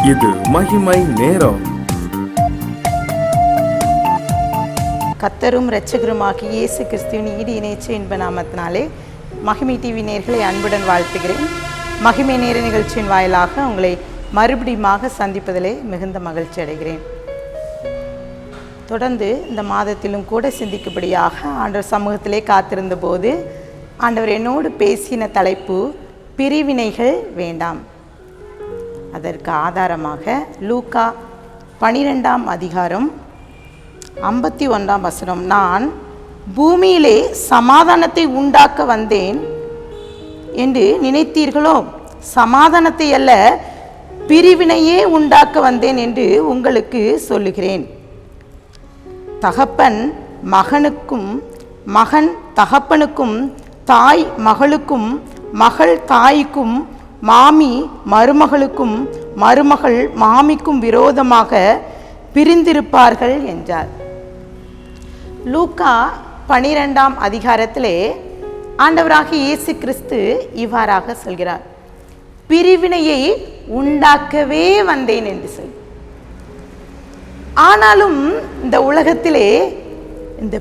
இது மகிமை நேரம். கர்த்தரும் இரட்சகருமாகிய இயேசு கிறிஸ்துவின் ஈடு இணைச்ச இன்ப நாமத்தினாலே மகிமை டிவி நேயர்களை அன்புடன் வாழ்த்துகிறேன். மகிமை நேர நிகழ்ச்சியின் வாயிலாக உங்களை மறுபடியுமாக சந்திப்பதிலே மிகுந்த மகிழ்ச்சி அடைகிறேன். தொடர்ந்து இந்த மாதத்திலும் கூட சிந்திக்கும்படியாக ஆண்டவர் சமூகத்திலே காத்திருந்த போது ஆண்டவர் என்னோடு பேசின தலைப்பு பிரிவினைகள் வேண்டாம். அதற்கு ஆதாரமாக லூக்கா 12ஆம் அதிகாரம் 51ஆம் வசனம், நான் பூமியிலே சமாதானத்தை உண்டாக்க வந்தேன் என்று நினைத்தீர்களோ, சமாதானத்தை அல்ல பிரிவினையே உண்டாக்க வந்தேன் என்று உங்களுக்கு சொல்லுகிறேன். தகப்பன் மகனுக்கும், மகன் தகப்பனுக்கும், தாய் மகளுக்கும், மகள் தாய்க்கும், மாமி மருமகளுக்கும், மருமகள் மாமிக்கும் விரோதமாக பிரிந்திருப்பார்கள் என்றார். லூக்கா 12ஆம் அதிகாரத்திலே ஆண்டவராகிய இயேசு கிறிஸ்து இவ்வாறாக சொல்கிறார், பிரிவினையை உண்டாக்கவே வந்தேன் என்று சொல். ஆனாலும் இந்த உலகத்திலே இந்த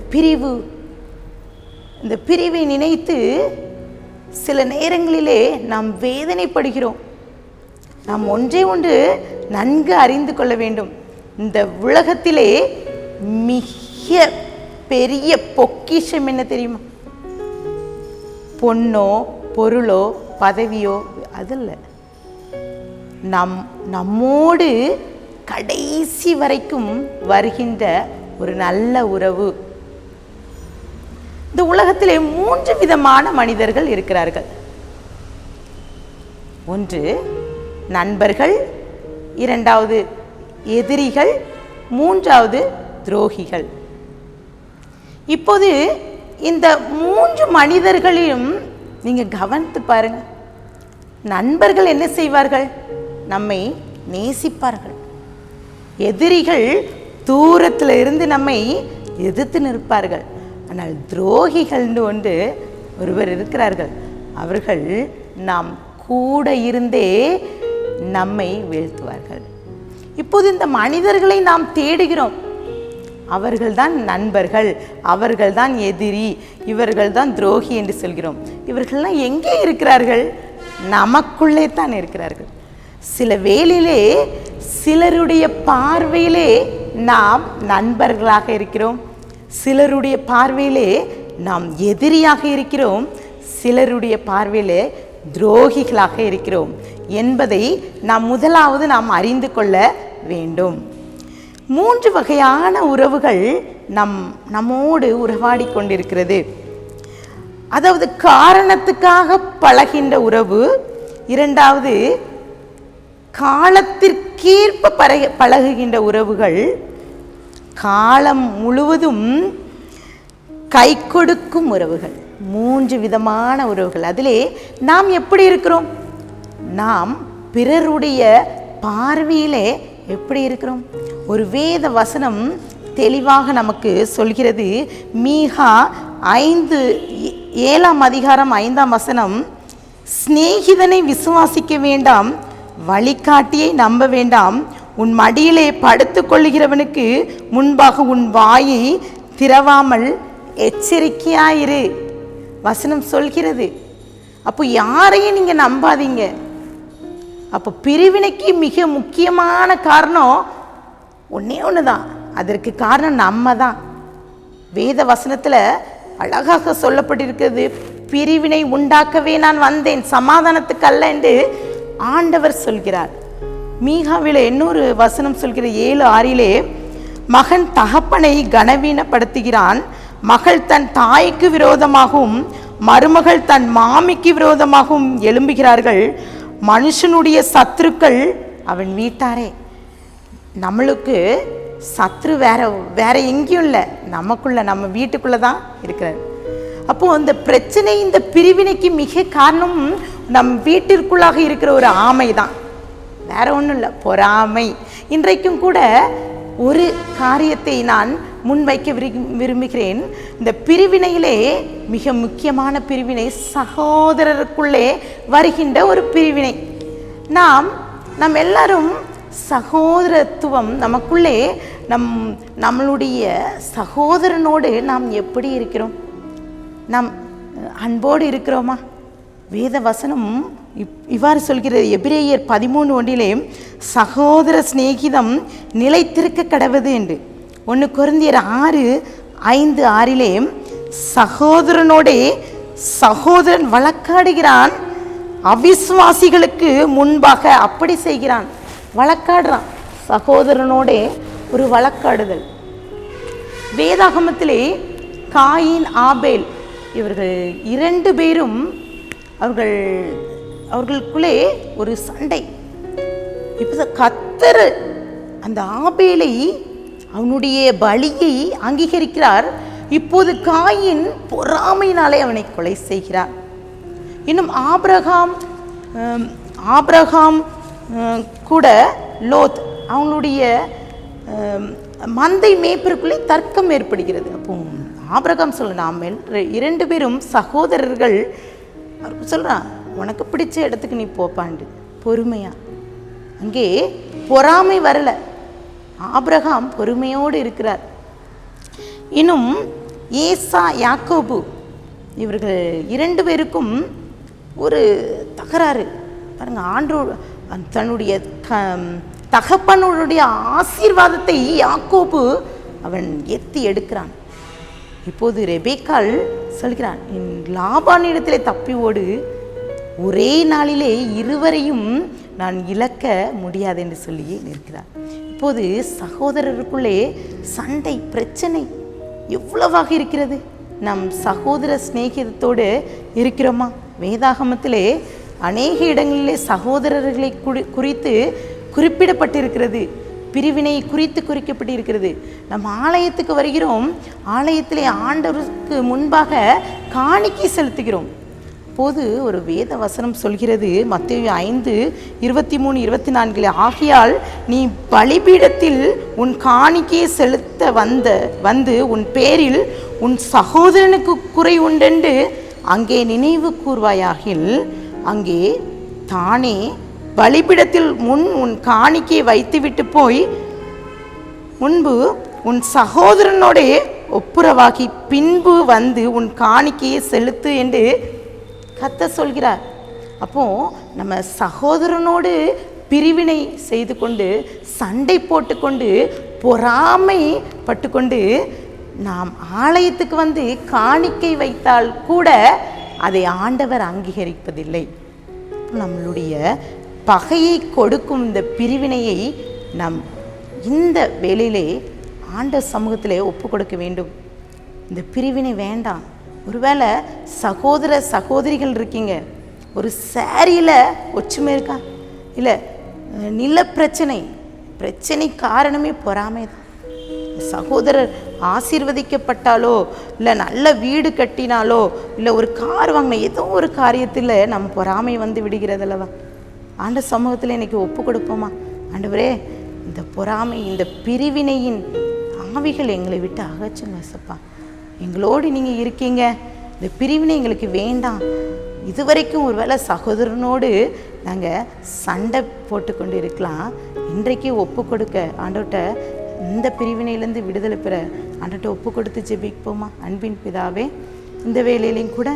பிரிவை நினைத்து சில நேரங்களிலே நாம் வேதனைப்படுகிறோம். நாம் ஒன்று நன்கு அறிந்து கொள்ள வேண்டும். இந்த உலகத்திலே மிக பெரிய பொக்கிஷம் என்ன தெரியுமா? பொண்ணோ பொருளோ பதவியோ அதல்ல, நம்மோடு கடைசி வரைக்கும் வருகின்ற ஒரு நல்ல உறவு. இந்த உலகத்திலே 3 விதமான மனிதர்கள் இருக்கிறார்கள். ஒன்று நண்பர்கள், இரண்டாவது எதிரிகள், மூன்றாவது துரோகிகள். இப்போது இந்த 3 மனிதர்களையும் நீங்க கவனித்து பாருங்க. நண்பர்கள் என்ன செய்வார்கள்? நம்மை நேசிப்பார்கள். எதிரிகள் தூரத்தில் இருந்து நம்மை எதிர்த்து நிற்பார்கள். ஆனால் துரோகிகள்னு ஒருவர் இருக்கிறார்கள். அவர்கள் நாம் கூட இருந்தே நம்மை வீழ்த்துவார்கள். இப்போது இந்த மனிதர்களை நாம் தேடுகிறோம். அவர்கள்தான் நண்பர்கள், அவர்கள்தான் எதிரி, இவர்கள்தான் துரோகி என்று சொல்கிறோம். இவர்கள்லாம் எங்கே இருக்கிறார்கள்? நமக்குள்ளே தான் இருக்கிறார்கள். சில வேளையிலே சிலருடைய பார்வையிலே நாம் நண்பர்களாக இருக்கிறோம், சிலருடைய பார்வையிலே நாம் எதிரியாக இருக்கிறோம், சிலருடைய பார்வையிலே துரோகிகளாக இருக்கிறோம் என்பதை முதலாவது நாம் அறிந்து கொள்ள வேண்டும். 3 வகையான உறவுகள் நம்மோடு உறவாடி கொண்டிருக்கிறது. அதாவது காரணத்துக்காக பழகின்ற உறவு, இரண்டாவது காலத்திற்கேற்ப பழகுகின்ற உறவுகள், காலம் முழுவதும் கை கொடுக்கும் உறவுகள். 3 விதமான உறவுகள். அதிலே நாம் எப்படி இருக்கிறோம்? நாம் பிறருடைய பார்வையிலே எப்படி இருக்கிறோம்? ஒரு வேத வசனம் தெளிவாக நமக்கு சொல்கிறது. மீகா 7ஆம் அதிகாரம் 5ஆம் வசனம், சிநேகிதனை விசுவாசிக்க வேண்டாம், வழிகாட்டியை நம்ப வேண்டாம், உன் மடியிலே படுத்துக் கொள்ளுகிறவனுக்கு முன்பாக உன் வாயை திறவாமல் எச்சரிக்கையாயிரு. வசனம் சொல்கிறது. அப்போ யாரையும் நீங்க நம்பாதீங்க. அப்போ பிரிவினைக்கு மிக முக்கியமான காரணம் ஒன்று தான். அதற்கு காரணம் நம்ம தான். வேத வசனத்தில் அழகாக சொல்லப்பட்டிருக்கிறது, பிரிவினை உண்டாக்கவே நான் வந்தேன், சமாதானத்துக்கு அல்ல என்று ஆண்டவர் சொல்கிறார். மீகாவில் இன்னொரு வசனம் சொல்கிற 7:6, மகன் தகப்பனை கனவீனப்படுத்துகிறான், மகள் தன் தாய்க்கு விரோதமாகவும் மருமகள் தன் மாமிக்கு விரோதமாகவும் எழும்புகிறார்கள், மனுஷனுடைய சத்துருக்கள் அவன் வீட்டாரே. நம்மளுக்கு சத்ரு வேற எங்கேயும் இல்லை, நமக்குள்ள, நம்ம வீட்டுக்குள்ள தான் இருக்கிறார். அப்போ இந்த பிரச்சனை, இந்த பிரிவினைக்கு மிக காரணம் நம் வீட்டிற்குள்ளாக இருக்கிற ஒரு ஆமை தான், வேற ஒன்றும் இல்லை, பொறாமை. இன்றைக்கும் கூட ஒரு காரியத்தை நான் முன்வைக்க விரும்புகிறேன். இந்த பிரிவினையிலே மிக முக்கியமான பிரிவினை சகோதரருக்குள்ளே வருகின்ற ஒரு பிரிவினை. நாம் எல்லாரும் சகோதரத்துவம் நமக்குள்ளே நம்மளுடைய சகோதரனோடு நாம் எப்படி இருக்கிறோம்? நாம் அன்போடு இருக்கிறோமா? வேத வசனம் இவ்வாறு சொல்கிறது. எபிரேயர் 13:1 சகோதர சிநேகிதம் நிலைத்திருக்க கடவுது என்று. 1 கொரிந்தியர் 6:5-6 சகோதரனோடே சகோதரன் வழக்காடுகிறான், அவிசுவாசிகளுக்கு முன்பாக அப்படி செய்கிறான். வழக்காடுறான், சகோதரனோடே ஒரு வழக்காடுதல். வேதாகமத்திலே காயின் ஆபேல் இவர்கள் 2 பேரும் அவர்களுக்குள்ளே ஒரு சண்டை. இப்போ கர்த்தர் அந்த ஆபேலை அவனுடைய பலியை அங்கீகரிக்கிறார். இப்போது காயின் பொறாமையினாலே அவனை கொலை செய்கிறார். இன்னும் ஆபிரகாம் கூட லோத் அவங்களுடைய மந்தை மேய்ப்பருக்குள்ளே தர்க்கம் ஏற்படுகிறது. அப்போ ஆபிரகாம் சொல்கிறான், 2 பேரும் சகோதரர்கள். அவர் சொல்கிறான், உனக்கு பிடிச்ச இடத்துக்கு நீ போப்பாண்டு பொறுமையா. அங்கே பொறாமை வரல, ஆபிரகாம் பொறுமையோடு இருக்கிறார். இன்னும் ஏசா யாக்கோபு இவர்கள் 2 பேருக்கும் ஒரு தகராறு பாருங்க. ஆண்டோடு தன்னுடைய தகப்பனுடைய ஆசீர்வாதத்தை யாக்கோபு அவன் எத்தி எடுக்கிறான். இப்போது ரெபேக்காள் சொல்கிறான், என் லாபானிடத்திலே தப்பி ஓடு, ஒரே நாளிலே இருவரையும் நான் இழக்க முடியாது என்று சொல்லி நிற்கிறார். இப்போது சகோதரருக்குள்ளே சண்டை பிரச்சனை எவ்வளவாக இருக்கிறது. நம் சகோதர சிநேகிதத்தோடு இருக்கிறோமா? வேதாகமத்திலே அநேக இடங்களிலே சகோதரர்களை குறித்து குறிப்பிடப்பட்டிருக்கிறது, பிரிவினை குறித்து குறிக்கப்பட்டிருக்கிறது. நம்ம ஆலயத்துக்கு வருகிறோம், ஆலயத்திலே ஆண்டவருக்கு முன்பாக காணிக்கை செலுத்துகிறோம். போது ஒரு வேத வசனம் சொல்கிறது, மத்தேயு 5:23-24 ஆகையால் நீ பலிபீடத்தில் உன் காணிக்கையை செலுத்த வந்து உன் பேரில் உன் சகோதரனுக்கு குறை உண்டென்று அங்கே நினைவு கூர்வாயாகில் அங்கே தானே பலிபீடத்தில் முன் உன் காணிக்கையை வைத்துவிட்டு போய் முன்பு உன் சகோதரனோடே ஒப்புரவாகி பின்பு வந்து உன் காணிக்கையை செலுத்து என்று கர்த்தர் சொல்கிறார். அப்போ நம்ம சகோதரனோடு பிரிவினை செய்து கொண்டு சண்டை போட்டுக்கொண்டு பொறாமை பட்டுக்கொண்டு நாம் ஆலயத்துக்கு வந்து காணிக்கை வைத்தால் கூட அதை ஆண்டவர் அங்கீகரிப்பதில்லை. நம்மளுடைய பகையை கொடுக்கும் இந்த பிரிவினையை நம் இந்த வேளையிலே ஆண்டவர் சமூகத்திலே ஒப்பு கொடுக்க வேண்டும். இந்த பிரிவினை வேண்டாம். ஒருவேளை சகோதர சகோதரிகள் இருக்கீங்க, ஒரு சாரியில் ஒற்றுமை இருக்கா? இல்லை நில பிரச்சனை காரணமே பொறாமை தான். சகோதரர் ஆசீர்வதிக்கப்பட்டாலோ இல்லை நல்ல வீடு கட்டினாலோ இல்லை ஒரு கார் வாங்கின ஏதோ ஒரு காரியத்தில் நம்ம பொறாமை வந்து விடுகிறது அல்லவா? ஆண்ட சமூகத்தில் இன்றைக்கி ஒப்பு கொடுப்போமா? ஆண்டவரே, இந்த பொறாமை இந்த பிரிவினையின் ஆவிகள் எங்களை விட்டு அகற்றுங்க சப்பா. எங்களோடு நீங்கள் இருக்கீங்க, இந்த பிரிவினை எங்களுக்கு வேண்டாம். இதுவரைக்கும் ஒரு வேளை சகோதரனோடு நாங்கள் சண்டை போட்டுக்கொண்டு இருக்கலாம். இன்றைக்கு ஒப்பு கொடுக்க ஆண்டவர்கிட்ட இந்த பிரிவினையிலேருந்து விடுதலை பெற ஆண்டவர்கிட்ட ஒப்பு கொடுத்து ஜெபிப்போமா? அன்பின் பிதாவே, இந்த வேலையிலையும் கூட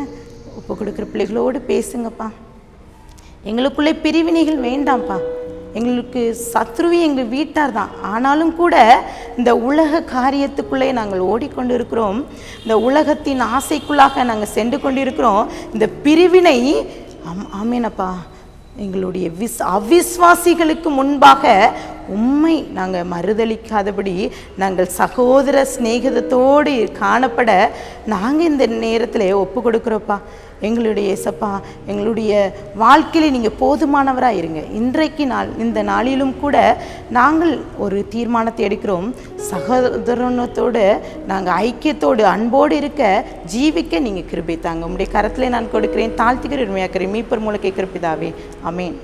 ஒப்பு கொடுக்குற பிள்ளைகளோடு பேசுங்கப்பா. எங்களுக்குள்ளே பிரிவினைகள் வேண்டாம்ப்பா. எங்களுக்கு சத்ருவி எங்கள் வீட்டார் தான், ஆனாலும் கூட இந்த உலக காரியத்துக்குள்ளே நாங்கள் ஓடிக்கொண்டு இருக்கிறோம். இந்த உலகத்தின் ஆசைக்குள்ளாக நாங்கள் சென்று கொண்டு இருக்கிறோம். இந்த பிரிவினை ஆமேனப்பா எங்களுடைய அவிஸ்வாசிகளுக்கு முன்பாக உம்மை நாங்கள் மறுதளிக்காதபடி நாங்கள் சகோதர சிநேகிதத்தோடு காணப்பட நாங்கள் இந்த நேரத்தில் ஒப்பு கொடுக்குறோப்பா. எங்களுடைய இயேசப்பா, எங்களுடைய வாழ்க்கையில் நீங்கள் போதுமானவராக இருங்க. இன்றைக்கு இந்த நாளிலும் கூட நாங்கள் ஒரு தீர்மானத்தை எடுக்கிறோம். சகோதரனத்தோடு நாங்கள் ஐக்கியத்தோடு அன்போடு இருக்க ஜீவிக்க நீங்கள் கிருபை தாங்க. உங்களுடைய கரத்தில் நான் கொடுக்கிறேன், தாழ்த்துக்கிற உண்மையாக்கிறேன். மீட்பர் மூலம் கேட்கிற பிதாவே, ஆமென்.